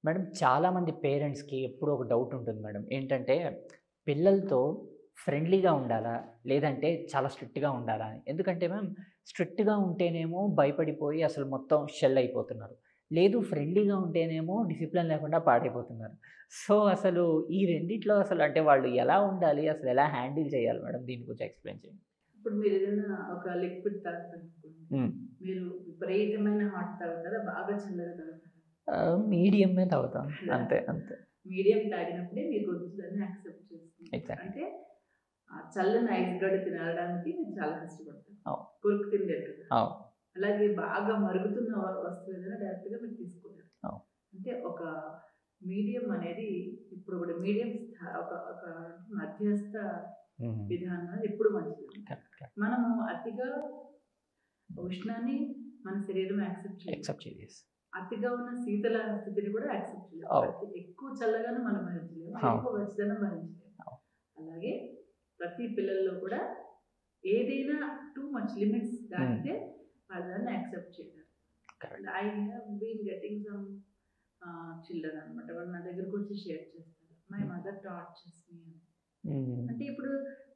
Madam చాలామంది పేరెంట్స్‌కి ఎప్పుడూ ఒక డౌట్ ఉంటుంది మేడం. ఏంటంటే పిల్లలతో ఫ్రెండ్లీగా ఉండాలా? లేదంటే చాలా స్ట్రిక్ట్‌గా ఉండాలా అని. ఎందుకంటే మ్యామ్ స్ట్రిక్ట్‌గా ఉంటేనేమో భయపడిపోయి అసలు మొత్తం షెల్ అయిపోతున్నారు. లేదు ఫ్రెండ్లీగా ఉంటేనేమో డిసిప్లిన్ లేకుండా పాడైపోతున్నారు. సో, అసలు ఈ రెండిట్లో అసలు అంటే వాళ్ళు ఎలా ఉండాలి? అసలు ఎలా హ్యాండిల్ చేయాలి మేడం? దీని గురించి ఎక్స్‌ప్లెయిన్ చేయండి. ఇప్పుడు మీరేదైనా ఒక లిక్విడ్ తాగుతారనుకోండి. హ్మ్. మీరు విపరీతమైన హాట్ తాగుతారా? బాగా చల్లగా తాగుతారా? మీడియమే తాగుతాను. కదా! అంతే. అంతే. మీడియం తాగినప్పుడే మీ గొంతు దాన్ని యాక్సెప్ట్ చేసుకుంటది. ఎగ్జాక్ట్‌లీ. అంటే చల్లని ఐస్ గడ్డ తినడానికి మీరు చాలా కష్టపడతారు. అవును. కొరుకు తినలేరు. అవును. అలాగే బాగా మరుగుతున్న వస్తువు ఏదైనా డైరెక్ట్‌గా మీరు తీసుకోలేరు. అవును. అంటే ఒక మీడియం అనేది ఇప్పుడు కూడా మీడియం ఒక ఒక మధ్యస్థ హ్మ్. విధానం అనేది ఎప్పుడు మంచిది. కరెక్ట్. కరెక్ట్. మనము అతిగా ఉష్ణాన్ని మన శరీరం యాక్సెప్ట్ చేయదు. యాక్సెప్ట్ చేసేసి. అతిగా ఉన్న శీతల స్థితిని కూడా యాక్సెప్ట్ చేయలేదు. అవును. అతి ఎక్కువ చల్లగాను మనం భరించలేము. అవును. ఎక్కువ వెచ్చదనం భరించలేము. అవును. అలాగే ప్రతి పిల్లల్లో కూడా ఏదైనా టూ మచ్ లిమిట్స్ హ్మ్. దాటితే వాళ్ళు దాన్ని యాక్సెప్ట్ చేయలేరు. Correct. I have been getting some children అనమాట. వాళ్ళు నా దగ్గరకు వచ్చి షేర్ చేస్తారు. మై హ్మ్. మదర్ టార్చర్స్ మీ అని. హ్మ్. అంటే ఇప్పుడు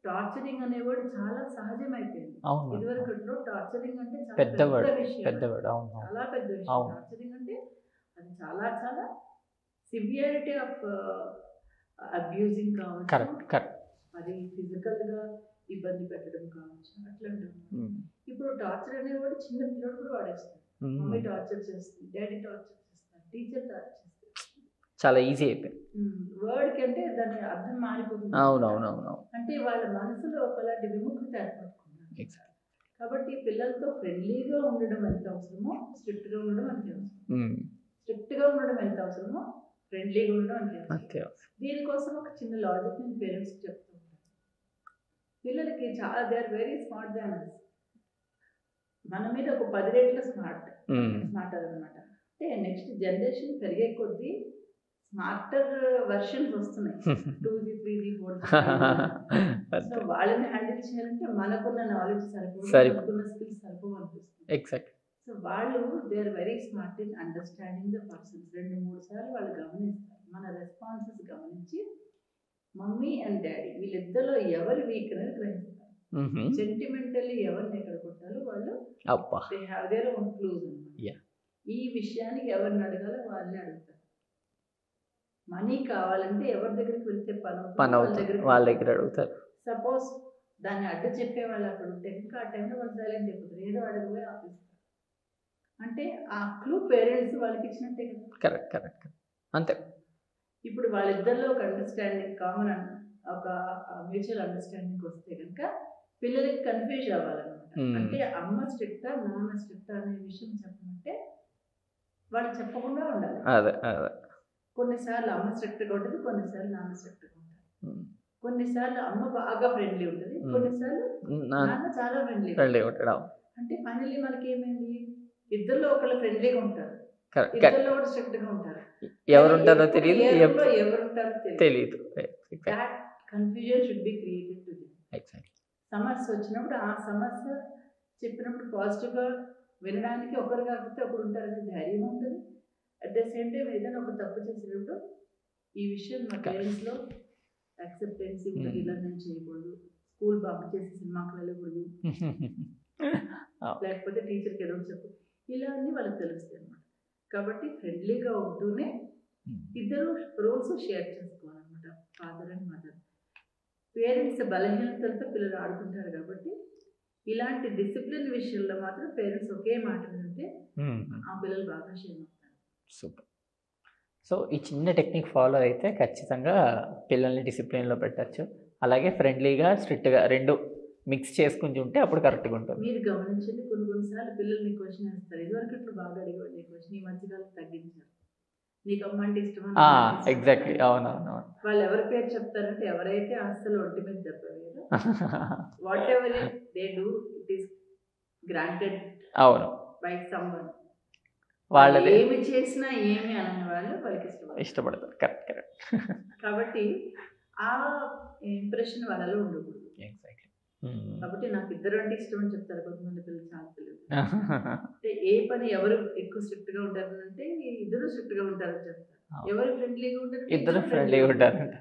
టార్చరింగ్ అనే వర్డ్ చాలా సహజమైపోయింది. అవును మేడం. అవును. ఇదివరకట్లో టార్చరింగ్ అంటే చాలా పెద్ద పెద్ద వర్డ్. విషయం పెద్ద అది. వర్డ్. అవును. అవును. చాలా పెద్ద విషయం. అవును. టార్చరింగ్ అంటే అది చాలా చాలా సివియారిటీ ఆఫ్ అబ్యూజింగ్ కావచ్చు. కరెక్ట్. కరెక్ట్. అది ఫిజికల్‌గా ఇబ్బంది పెట్టడం కావచ్చు. అట్లాంటివన్నమాట. హ్మ్. ఇప్పుడు టార్చర్ అనే వర్డ్ చిన్న పిల్లోడు కూడా వాడేస్తాడు. హ్మ్. మమ్మీ టార్చర్ చేస్తుంది. డ్యాడీ టార్చర్ చేస్తారు. టీచర్ టార్చర్ చేస్తారు. చాలా ఈజీ అయిపోయింది. వర్డ్‌కి అంటే దాని అర్థం మారిపోతుంది. అవునవునవునవును. అంటే వాళ్ళ మనసులో ఒకలాంటి విముఖత ఏర్పడుతున్నారు. ఎగ్జాక్ట్. కాబట్టి పిల్లలతో ఫ్రెండ్లీగా ఉండడం ఎంత అవసరమో, స్ట్రిక్ట్‌గా ఉండడం అంతే అవసరం. హ్మ్. స్ట్రిక్ట్‌గా ఉండడం ఎంత అవసరమో, ఫ్రెండ్లీగా ఉండడం అంతే అవసరం. అంతే. దీనికోసం ఒక చిన్న లాజిక్ నేను పేరెంట్స్‌కి చెప్తూ ఉంటాను. పిల్లలకి చాలా దే ఆర్ వెరీ స్మార్ట్ దాన్ అస్. మన మీద ఒక 10 రెట్లు హ్మ్. స్మార్టర్ అనమాట. అంటే నెక్స్ట్ జనరేషన్ పెరిగే కొద్దీ స్మార్టర్ వెర్షన్స్ వస్తున్నాయి. 2జీ, 3జీ, 4జీ, 5జీ. సో, అంతే. వాళ్ళని హ్యాండిల్ చేయాలంటే మనకున్న నాలెడ్జ్ సరిపోదు. సరిపో మనకున్న స్కిల్స్ సరిపోవు అనిపిస్తుంది. ఎగ్జాక్ట్. సో, వాళ్ళు they are very smart in understanding the persons. 2, 3 సార్లు వాళ్ళు గమనిస్తారు. మన రెస్పాన్సెస్ గమనించి మమ్మీ అండ్ డ్యాడీ వీళ్ళిద్దరిలో ఎవరు వీక్ అనేది గ్రహిస్తారు. హుహు. సెంటిమెంటల్లీ ఎవరిని ఎక్కడ కొట్టాలో వాళ్ళు అబ్బా! They have their own clues అన్నమాట. యాహ్! ఈ విషయానికి ఎవరిని అడగాలో వాళ్ళని అడుగుతారు. మనీ కావాలంటే ఎవరి దగ్గరికి వెళ్తే పనవుతుందో వాళ్ళ పనవుతుంది. దగ్గరికి వాళ్ళ వెళ్తారు. దగ్గర అడుగుతారు. సపోజ్ దాన్ని అడ్డు చెప్పేవాళ్ళు అక్కడ ఉంటే ఇంకా ఆ టైంలో వాళ్ళు సైలెంట్ అయిపోతారు. ఏదో అడగబోయి ఆపేస్తారు. అంటే ఆ క్లూ పేరెంట్స్ వాళ్ళకి ఇచ్చినట్టే కదా! కరెక్ట్. కరెక్ట్. కరెక్ట్. అంతే. ఇప్పుడు వాళ్ళిద్దరిలో ఒక అండర్‌స్టాండింగ్ ఒక మ్యూచువల్ అండర్‌స్టాండింగ్ వస్తే గనుక పిల్లలకి కన్‌ఫ్యూజ్ అవ్వాలన్నమాట. హ్మ్. అంటే అమ్మ స్ట్రిక్టా? నాన్న స్ట్రిక్టా? అనే విషయం చెప్పమంటే వాళ్ళు చెప్పకుండా ఉండాలి. అదే. అదే. కొన్నిసార్లు అమ్మ స్ట్రిక్ట్‌గా ఉంటది. కొన్నిసార్లు నాన్న స్ట్రిక్ట్‌గా ఉంటారు. హ్మ్. కొన్నిసార్లు అమ్మ బాగా ఫ్రెండ్లీ ఉంటది. హ్మ్. కొన్నిసార్లు నాన్న నాన్న చాలా ఫ్రెండ్లీగా ఫ్రెండ్లీగా ఉంటారు. ఉంటాడు. అవును. అంటే ఫైనల్లీ మనకేమైంది? ఇద్దరిలో ఒకళ్ళు ఫ్రెండ్లీగా ఉంటారు. కరెక్ట్. ఇద్దరిలో ఒకడు స్ట్రిక్ట్‌గా ఉంటారు. కానీ ఎవరుంటారో ఎప్పుడు తెలీదు. ఏ రూమ్‌లో ఎవరుంటారో తెలీదు. తెలీదు. Exact. Thought confusion should be created to them. Exactly. సమస్య వచ్చినప్పుడు ఆ సమస్య చెప్పినప్పుడు పాజిటివ్‌గా వినడానికి ఒకరు కాకపోతే ఒకరు ఉంటారనే ధైర్యం ఉంటది. అట్ ద సేమ్ టైమ్ ఏదైనా ఒక తప్పు చేసినప్పుడు ఈ విషయం మా కరెక్ట్. పేరెంట్స్‌లో యాక్సెప్టెన్సీ ఉంటది. హ్మ్. ఇలా నేను చేయకూడదు. స్కూల్ బంక్ చేసి సినిమాకి వెళ్ళకూడదు. అవును. లేకపోతే టీచర్‌కి ఏదో ఒకటి చెప్పు. ఇలా అన్నీ వాళ్ళకి తెలుస్తాయన్నమాట. కాబట్టి ఫ్రెండ్లీగా ఉంటూనే హ్మ్. ఇద్దరు రోల్స్ షేర్ చేసుకోవాలన్నమాట. Father and mother. పేరెంట్స్ బలహీనతలతో పిల్లలు ఆడుకుంటారు కాబట్టి, ఇలాంటి డిసిప్లిన్ విషయంలో మాత్రం పేరెంట్స్ ఒకే మాట వింటే హుహు. ఆ పిల్లలు బాగా క్షేమవుతారు. సూపర్. సో, ఈ చిన్న టెక్నిక్ ఫాలో అయితే ఖచ్చితంగా పిల్లల్ని డిసిప్లిన్‌లో పెట్టొచ్చు. అలాగే ఫ్రెండ్లీగా, స్ట్రిక్ట్‌గా 2 మిక్స్ చేసుకుంటూ ఉంటే అప్పుడు కరెక్ట్‌గా ఉంటుంది. మీరు గమనించండి కొన్ని కొన్ని సార్లు పిల్లలు మీకు క్వెషన్ ఏస్తారు. ఇదివరకు ఇట్లా బాగా అడిగేవాళ్ళు ఈ క్వెషన్. ఈ మధ్య కాలం తగ్గించారు. నీకు అమ్మ అంటే ఇష్టమా? ఆ! నాన్న అంటే ఇష్టమా? ఎగ్జాక్ట్‌లీ. అవునవునవును. వాళ్ళు ఎవరి పేరు చెప్తారంటే ఎవరైతే అస్సలు ఒంటి మీద దెబ్బ వేయరో whatever they do it is granted అవును. By someone. వాళ్ళు వాళ్ళదే ఏమి చేసినా ఏమి అనని వాళ్ళు వాళ్ళకి ఇష్టపడతారు. ఇష్టపడతారు. కరెక్ట్. కరెక్ట్. కాబట్టి ఆ ఇంప్రెషన్ వాళ్ళలో ఉండకూడదు. ఎగ్జాక్ట్‌లీ. హ్మ్. కాబట్టి నాకు ఇద్దరు అంటే ఇష్టం అని చెప్తారు కొంతమంది పిల్లలు చాలా పిల్లలు. అంటే ఏ పని ఎవరు ఎక్కువ స్ట్రిక్ట్‌గా ఉంటారనంటే ఇద్దరు స్ట్రిక్ట్‌గా ఉంటారని చెప్తారు. అవును. ఎవరు ఫ్రెండ్లీగా ఉంటారు, ఇద్దరు ఫ్రెండ్లీగా ఉంటారంట.